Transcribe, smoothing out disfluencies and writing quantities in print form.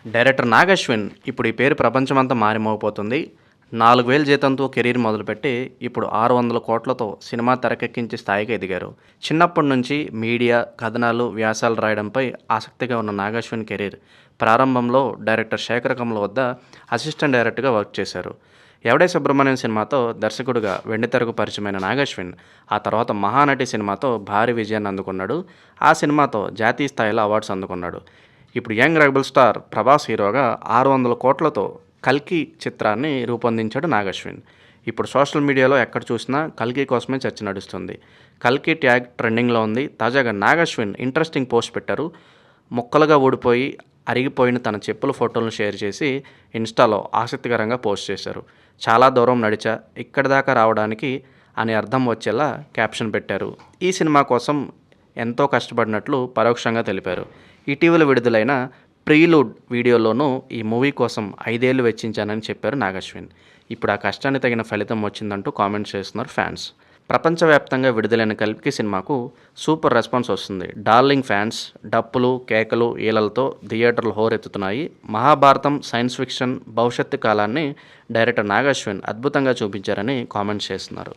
Director Nag Ashwin ఇప్పుడు ఈ పేరు ప్రపంచమంతా మారిమోగిపోతుంది. 4,000 జీతంతో కెరీర్ మొదలుపెట్టి ఇప్పుడు 600 కోట్లతో సినిమా తెరకెక్కించే స్థాయికి ఎదిగారు. చిన్నప్పటి నుంచి మీడియా, కథనాలు, వ్యాసాలు రాయడంపై ఆసక్తిగా ఉన్న నాగశ్విన్ కెరీర్ ప్రారంభంలో డైరెక్టర్ శేఖర్ కమల్ వద్ద అసిస్టెంట్ డైరెక్టర్గా వర్క్ చేశారు. ఎవడే సుబ్రహ్మణ్యం సినిమాతో దర్శకుడిగా వెండితెరకు పరిచయమైన నాగశ్విన్ ఆ తర్వాత మహానటి సినిమాతో భారీ విజయాన్ని అందుకున్నాడు. ఆ సినిమాతో జాతీయ స్థాయిలో అవార్డ్స్ అందుకున్నాడు. ఇప్పుడు యంగ్ రెబల్ స్టార్ ప్రభాస్ హీరోగా 600 కోట్లతో కల్కి చిత్రాన్ని రూపొందించాడు నాగశ్విన్. ఇప్పుడు సోషల్ మీడియాలో ఎక్కడ చూసినా కల్కి కోసమే చర్చ నడుస్తుంది. కల్కి ట్యాగ్ ట్రెండింగ్లో ఉంది. తాజాగా నాగశ్విన్ ఇంట్రెస్టింగ్ పోస్ట్ పెట్టారు. ముక్కలుగా ఊడిపోయి అరిగిపోయిన తన చెప్పుల ఫోటోలను షేర్ చేసి ఇన్స్టాలో ఆసక్తికరంగా పోస్ట్ చేశారు. చాలా దూరం నడిచా ఇక్కడి దాకా రావడానికి అని అర్థం వచ్చేలా క్యాప్షన్ పెట్టారు. ఈ సినిమా కోసం ఎంతో కష్టపడినట్లు పరోక్షంగా తెలిపారు. ఇటీవల విడుదలైన ప్రీలూడ్ వీడియోలోనూ ఈ మూవీ కోసం 5 ఏళ్లు వెచ్చించానని చెప్పారు నాగశ్విన్. ఇప్పుడు ఆ కష్టాన్ని తగిన ఫలితం వచ్చిందంటూ కామెంట్స్ చేస్తున్నారు ఫ్యాన్స్. ప్రపంచవ్యాప్తంగా విడుదలైన కల్కి సినిమాకు సూపర్ రెస్పాన్స్ వస్తుంది. డార్లింగ్ ఫ్యాన్స్ డప్పులు, కేకలు, ఈలలతో థియేటర్లు హోరెత్తుతున్నాయి. మహాభారతం, సైన్స్ ఫిక్షన్, భవిష్యత్తు కాలాన్ని డైరెక్టర్ నాగశ్విన్ అద్భుతంగా చూపించారని కామెంట్స్ చేస్తున్నారు.